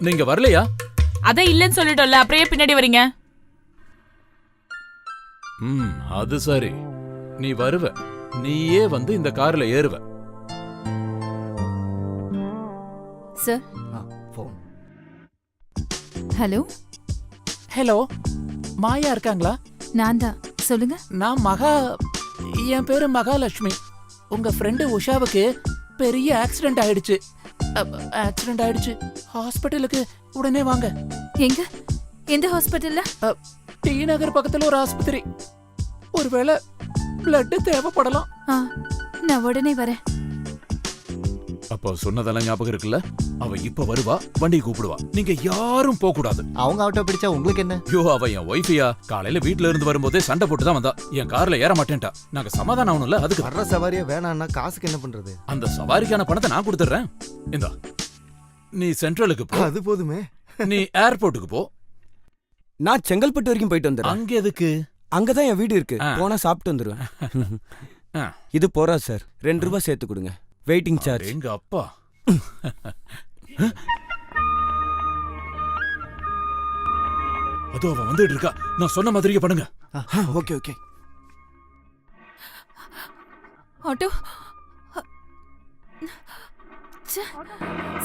நீங்க வரலையா? அத இல்லன்னு சொல்லிட்டோம்ல, அப்புறம் ஏன் பின்னாடி வரீங்க? அது சரி. நீ வருவ, நீயே வந்து இந்த கார்ல ஏறுவ. சார். ஃபோன். ஹலோ. ஹலோ, மாயா இருக்காங்களா? நான் தான். சொல்லுங்க. நான் என் பேரு மகாலட்சுமி. உங்க ஃப்ரெண்டு உஷாவுக்கு பெரிய ஆக்சிடென்ட் ஆயிடுச்சு. ஹாஸ்பிட்டலுக்கு உடனே வாங்க. எங்க? எந்த ஹாஸ்பிட்டல்ல? டி நகர் பக்கத்துல ஒரு ஆஸ்பத்திரி. ஒருவேளை பிளட் தேவைப்படலாம். நான் உடனே வரேன். அப்போ சொன்னதெல்லாம் ஞாபகம் இருக்குல்ல? அவ இப்ப வருவா, வண்டியை கூப்பிடுவா. நீங்க யாரும் போக கூடாது. அவங்க ஆட்டோ பிடிச்சா உங்களுக்கு என்ன? ஐயோ, அவ என் ஒய்ஃபியா. காலையில வீட்ல இருந்து வரும்போதே சண்டை போட்டு தான் வந்தா. என் கார்ல ஏற மாட்டேன்டா. நாங்க சமாதானம் ஆகணும்ல, அதுக்கு. வர்ற சவாரியா வேணான்னா காசுக்கு என்ன பண்றது? அந்த சவாரிக்கான பணத்தை நான் கொடுத்துறேன். இந்தா, நீ சென்ட்ரலுக்கு போ. அது போதுமே. நீ ஏர்போர்ட்டுக்கு போ. நான் செங்கல்பட்டு வரைக்கும் போயிட்டு வந்துடுறேன். அங்க எதுக்கு? அங்கதான் என் வீடு இருக்கு. போனா சாப்பிட்டு வந்துருவேன். இது போறா சார், 2 ரூபாய் சேர்த்து கொடுங்க. Waiting charge. எங்க அப்பா. அதோ அவ வந்துட்டு இருக்கா. நான் சொன்ன மாதிரியே பண்ணுங்க. Okay okay. ஆட்டோ.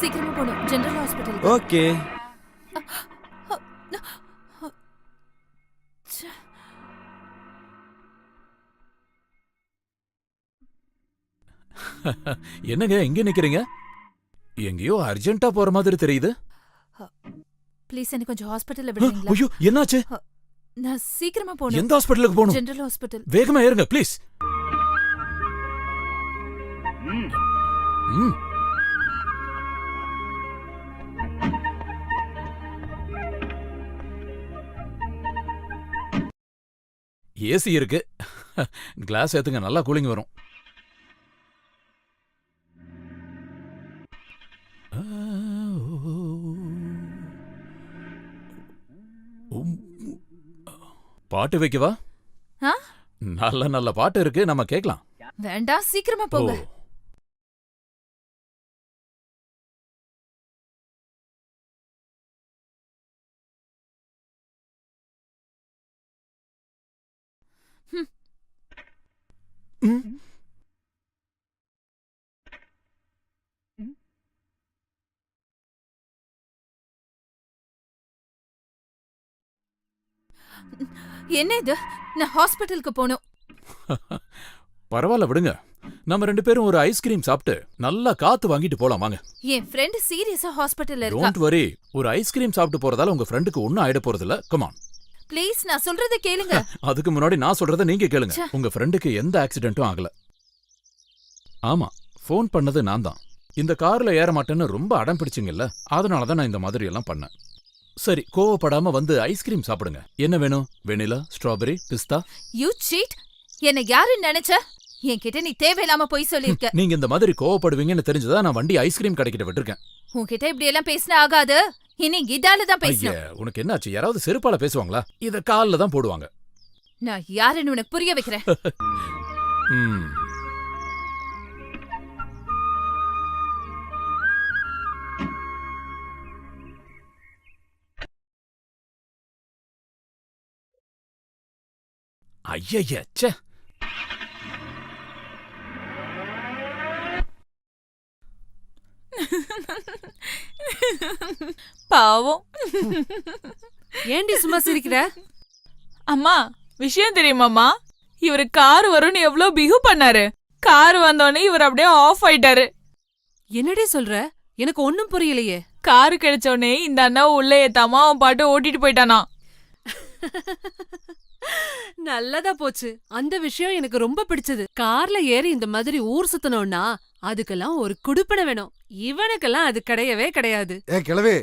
சீக்கிரமா போணும். General hospital. ஓகே. என்னங்க எங்க நிக்கிறீங்க? எங்கேயோ அர்ஜென்ட்டா போற மாதிரி தெரியுது. ப்ளீஸ் எனக்கு கொஞ்சம் ஹாஸ்பிடல்ல விடுறீங்களா? ஐயோ, என்னாச்சு? நான் சீக்கிரமா போணும். எந்த ஹாஸ்பிடலுக்கு போணும்? General hospital. வேகமா ஏறுங்க ப்ளீஸ். ஏசி இருக்கு. கிளாஸ் ஏத்துங்க, நல்லா கூலிங் வரும். பாட்டு வைக்கவா? நல்ல நல்ல பாட்டு இருக்கு, நம்ம கேக்கலாம். வேண்டாம், சீக்கிரமா போங்க. என்ன இது? நான் ஹாஸ்பிட்டலுக்கு போணும். பரவாயில்ல விடுங்க. நம்ம 2 பேரும் ஒரு ஐஸ்கிரீம் சாப்பிட்டு நல்லா காத்து வாங்கிட்டு போலாம் வாங்க. என் ஃப்ரெண்ட் சீரியஸா ஹாஸ்பிட்டல்ல இருக்கா. Don't worry. ஒரு ஐஸ்கிரீம் சாப்பிட்டு போறதால உங்க ஃப்ரெண்டுக்கு ஒண்ணும் ஆயிட போறது இல்ல. Come on. ப்ளீஸ், நான் சொல்றத கேளுங்க. அதுக்கு முன்னாடி நான் சொல்றத நீங்க கேளுங்க. உங்க ஃப்ரெண்டுக்கு எந்த ஆக்சிடென்ட்டும் ஆகல. ஆமா, ஃபோன் பண்ணது நான் தான். இந்த கார்ல ஏற மாட்டேன்னு ரொம்ப அடம் பிடிச்சிங்கல்ல, அதனால தான் நான் இந்த மாதிரி எல்லாம் பண்ணேன். சரி, கோவப்படாம வந்து ஐஸ்கிரீம் சாப்பிடுங்க. என்ன வேணும்? Vanilla, strawberry, pista? You cheat. என்ன யாருன்னு நினைச்ச? என்கிட்ட நீ தேவையில்லாம போய் சொல்லிருக்க. நீங்க இந்த மாதிரி கோவப்படுவீங்கன்னு தெரிஞ்சதா நான் வண்டி ஐஸ்கிரீம் கடைக்கிட்ட விட்டுருக்கேன். உன்கிட்ட இப்படி எல்லாம் பேசினா ஆகாது. இனி இதால தான் பேசணும். உனக்கு என்னாச்சு? யாராவது செருப்பால பேசுவாங்களா? இத கால்ல தான் போடுவாங்க. நான் யாருன்னு உனக்கு புரிய வைக்கிறேன். ஐயய்ய, ச்சே. பாவம். ஏண்டி சும்மா சிரிக்கிற? அம்மா, விஷயம் தெரியுமாம்மா? இவரு கார் வரும்னு எவ்வளவு பிஹு பண்ணாரு. கார் வந்தோடனே இவர் அப்படியே ஆஃப் ஆயிட்டாரு. என்னடி சொல்ற? எனக்கு ஒண்ணும் புரியலையே. காரு கிடைச்சோடனே இந்த அண்ணா உள்ள ஏத்தாம அவன் பாட்டு ஓட்டிட்டு போயிட்டானா. நல்லதா போச்சு. அந்த விஷயம் எனக்கு ரொம்ப பிடிச்சது. கார்ல ஏறி இந்த மாதிரி ஊர் சுத்தணும்னா அதுக்கெல்லாம் ஒரு குடுப்பனை வேணும். இவனுக்கெல்லாம் அது கிடையவே கிடையாது. கிழவே,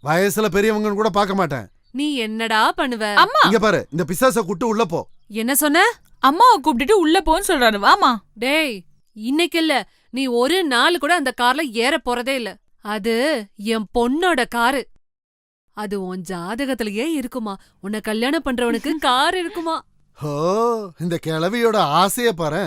வயசுல பெரியவங்கன்னு கூட பார்க்க மாட்டேன். நீ என்னடா பண்ணுவ? அம்மா, இங்க பாரு, இந்த பிசாச கூட்டு உள்ள போ. என்ன சொன்ன? அம்மாவை கூப்பிட்டுட்டு உள்ள போன்னு சொல்றாரு. வாமா. டேய், இன்னைக்கு இல்ல, நீ ஒரு நாள் கூட அந்த கார்ல ஏற போறதே இல்ல. அது என் பொண்ணோட காரு. அது உன் ஜாதகத்திலேயே இருக்குமா? உன்னை கல்யாணம் பண்றவனுக்கு கார் இருக்குமா? ஹோ, இந்த கிழவியோட ஆசைய பாரு.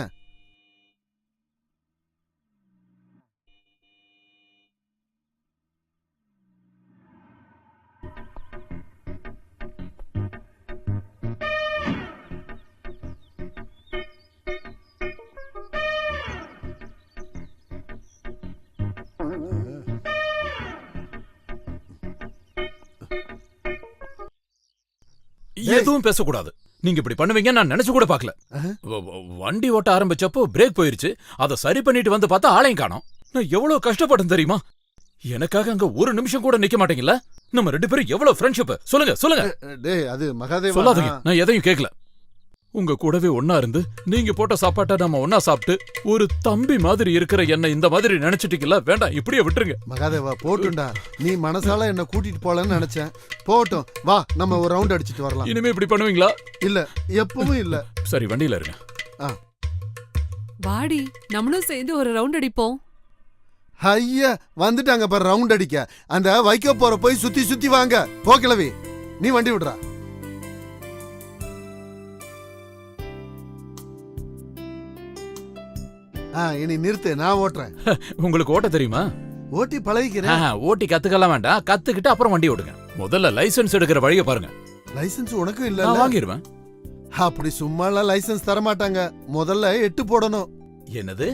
எதுவும் பேசக்கூடாது. நீங்க இப்படி பண்ணுவீங்க நான் நினைச்சு கூட பார்க்கல. வண்டி ஓட்ட ஆரம்பிச்சப்போ பிரேக் போயிருச்சு. அதை சரி பண்ணிட்டு வந்து பார்த்தா ஆளையும் காணோம். நான் எவ்வளவு கஷ்டப்பட்டேன் தெரியுமா? எனக்காக அங்க ஒரு நிமிஷம் கூட நிக்க மாட்டீங்களா? நம்ம 2 பேரும் எவ்வளவு ஃப்ரெண்ட்ஷிப். சொல்லுங்க சொல்லுங்க. டேய் அது மகாதேவா. சொல்லாதீங்க, நான் எதையும் கேட்கல. உங்க கூடவே ஒன்னா இருந்து நீங்க போட்ட சாப்பாட்டை நம்ம ஒன்னா சாப்பிட்டு ஒரு தம்பி மாதிரி இருக்கிற என்ன இந்த மாதிரி நினைச்சிட்டீங்களா? வேண்டாம், இப்படியே விட்டுருங்க. மகாதேவா போட்டுண்டா. நீ மனசால என்ன கூட்டிட்டு போலன்னு நினைச்சேன். போட்டும், வா நம்ம ஒரு ரவுண்ட் அடிச்சிட்டு வரலாம். இனிமே இப்படி பண்ணுவீங்களா? இல்ல, எப்பவும் இல்ல. சரி, வண்டியில இருங்க. வாடி, நம்மளும் சேர்ந்து ஒரு ரவுண்ட் அடிப்போம். ஐயா வந்துட்டாங்க பாரு ரவுண்ட் அடிக்க. அந்த வைக்க போற போய் சுத்தி சுத்தி வாங்க. போ கிளவி, நீ வண்டி விடுறா. இனி நிறுத்து, நான் ஓட்டுறேன். உங்களுக்கு ஓட்ட தெரியுமா? ஓட்டி பழகிக்கிறேன். ஓட்டி கத்துக்கலாம் வேண்டாம், கத்துக்கிட்டு அப்புறம் வண்டி ஓடுங்க. முதல்ல லைசென்ஸ் எடுக்கிற வழியை பாருங்க. லைசென்ஸ் உனக்கும் நான் இல்ல? வாங்கிடுவேன். அப்படி சும்மாலாம் லைசென்ஸ் தர மாட்டாங்க. முதல்ல 8 போடணும். என்னது?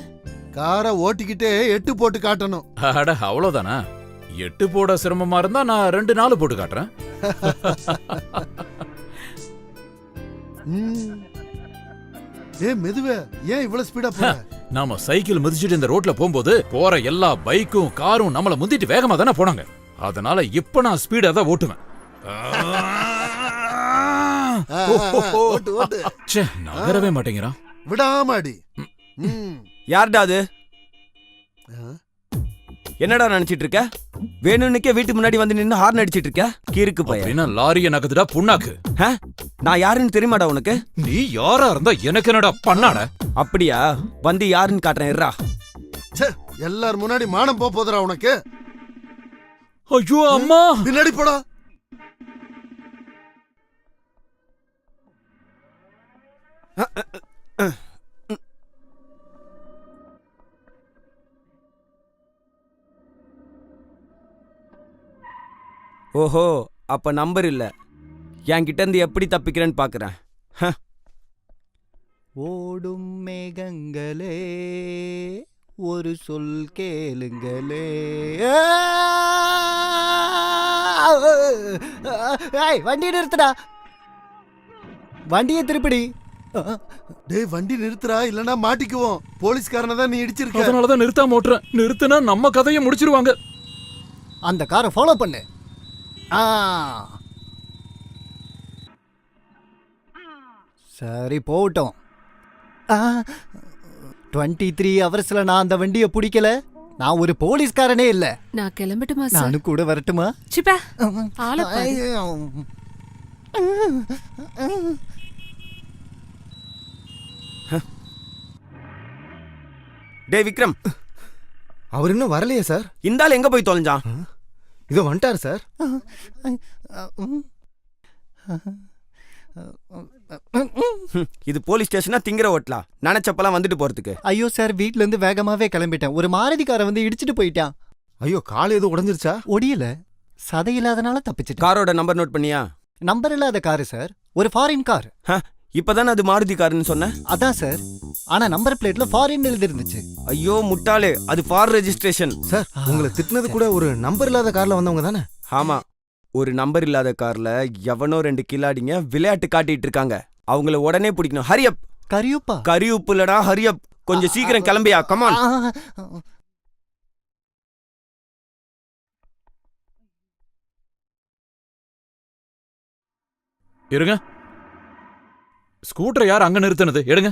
காரை ஓட்டிக்கிட்டே 8 போட்டு காட்டணும். அட அவ்வளவுதானா? 8 போட சிரமமா இருந்தா நான் 2 4 போட்டு காட்டுறேன். மெதுவே, ஏன் இவ்வளவு ஸ்பீடா போற? நாம சைக்கிள் மிதிச்சிட்டு இந்த ரோட்ல போகும்போது போற எல்லா பைக்கும் காரும் நம்மள முந்திட்டு வேகமா தானே போனாங்க. அதனால இப்ப நான் ஸ்பீடா தான் ஓட்டுவேன். ஓட்டு ஓட்டு. ச்சே, நகரவே மாட்டேங்கிறான். விடாமாடி. யார்டா அது? என்னடா நினைச்சிட்டு இருக்க? வேணும்னுக்கே வீட்டுக்கு முன்னாடி வந்து நின்னு ஹார்ன் அடிச்சிட்டு இருக்க? கீருக்கு பையன். அப்படின்னா லாரிய நகதுடா புண்ணாக்கு. நான் யாருன்னு தெரியுமாடா உனக்கு? நீ யாரா இருந்தா எனக்கு என்னடா பண்ணாட? அப்படியா? வந்து யாருன்னு காட்டுறேன் இருடா. எல்லாரும் முன்னாடி மானம் போதா உனக்கு? ஐயோ அம்மா, பின்னாடி போடா. ஓஹோ, அப்ப நம்பர் இல்ல. என்கிட்ட இருந்து எப்படி தப்பிக்கிறேன்னு பாக்குறேன். ஓடும் மேகங்களே ஒரு சொல் கேளுங்களே. வண்டி நிறுத்துடா. வண்டியை திருப்பிடி. டேய் வண்டி நிறுத்துறா, இல்லனா மாட்டிக்குவோம். போலீஸ்காரனை தான் நீ இடிச்சிருக்க. அதனாலதான் நிறுத்தாம ஓட்டுறேன். நிறுத்துனா நம்ம கதையை முடிச்சிருவாங்க. அந்த காரை ஃபாலோ பண்ணு. சரி போட்டோம். 23 ஹவர்ஸ்ல நான் அந்த வண்டியை பிடிக்கல. நான் ஒரு போலீஸ்காரனே இல்ல. நான் கிளம்பட்டுமா சார்? நானும் கூட வரட்டுமா? சிப்பா, ஆளை பாரு. டே விக்ரம், அவர் இன்னும் வரலையே சார். இந்த ஆள் எங்க போய் தொலைஞ்சான்? இதோ வந்துட்டார் சார். இது போலீஸ் ஸ்டேஷனா திங்கிற ஓட்டலாம்? நினைச்சப்பெல்லாம் வந்துட்டு போறதுக்கு. ஐயோ சார், வீட்ல இருந்து வேகமாவே கிளம்பிட்டேன். ஒரு மாருதிக்கார வந்து இடிச்சிட்டு போயிட்டான். ஐயோ, கால் எதுவும் உடைஞ்சிருச்சா? ஒடியல, சதை இல்லாதனால தப்பிச்சிட்டேன். காரோட நம்பர் நோட் பண்ணியா? நம்பர் இல்லாத காரு சார், ஒரு ஃபாரின் கார். இப்பதானே அது மாருதி காருன்னு சொன்ன? அதான் சார், ஆனா நம்பர் பிளேட்ல ஃபாரின் எழுதி இருந்துச்சு. ஐயோ முட்டாளே, அது ஃபார் ரெஜிஸ்ட்ரேஷன். சார், உங்களை திட்டினது கூட ஒரு நம்பர் இல்லாத கார்ல வந்தவங்க தானே? ஆமா, ஒரு நம்பர் இல்லாத கார்ல எவனோ 2 கில்லாடிங்க விளையாட்டு காட்டிட்டு இருக்காங்க. அவங்கள உடனே பிடிக்கணும். ஹரியப். கரியுப்பா? கரியுப்பு இல்லடா, ஹரியப். கொஞ்சம் சீக்கிரம் கிளம்பியா. கமான். இருங்க. ஸ்கூட்டர் யார் அங்க நிறுத்தினது? எடுங்க.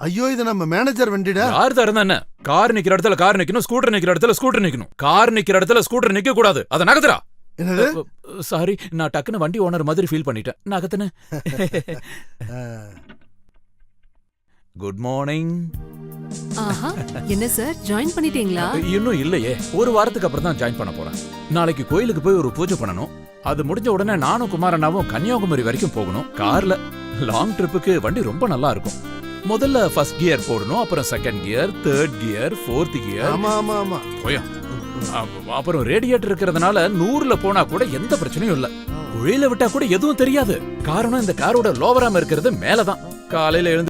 ஐயோ, இது நம்ம மேனேஜர் வண்டிடா. யார் தான் இருந்தா என்ன? கார் நிக்கிற இடத்துல கார் நிக்கணும், ஸ்கூட்டர் நிக்கிற இடத்துல ஸ்கூட்டர் நிக்கணும். கார் நிக்கிற இடத்துல ஸ்கூட்டர் நிக்க கூடாது. அத நகத்துறா. என்னது? சாரி, நான் டக்குன்னு வண்டி ஓனர் மாதிரி ஃபீல் பண்ணிட்டேன். நகத்துன. Good morning. ஆஹா, என்ன சார் ஜாயின் பண்ணிட்டீங்களா? இன்னும் இல்லையே, ஒரு வாரத்துக்கு அப்புறம் தான் ஜாயின் பண்ண போறேன். நாளைக்கு கோயிலுக்கு போய் ஒரு பூஜை பண்ணணும். அது முடிஞ்ச உடனே நானும் குமாரண்ணாவும் கன்னியாகுமரி வரைக்கும் போகணும். கார்ல லாங் ட்ரிப்புக்கு வண்டி ரொம்ப நல்லா இருக்கும். முதல்ல ஃபர்ஸ்ட் கியர் போடணும், அப்புறம் second gear, third gear, fourth gear. ஆமா ஆமா ஆமா. போயா. அப்புறம் ரேடியேட்டர் இருக்கிறதுனால 100ல போனா கூட எந்த பிரச்சனையும் இல்ல. குழியில விட்டா கூட எதுவும் தெரியாது. காரணம் இந்த காரோட லோவராம இருக்கிறது மேலதான். காலையில எழுந்து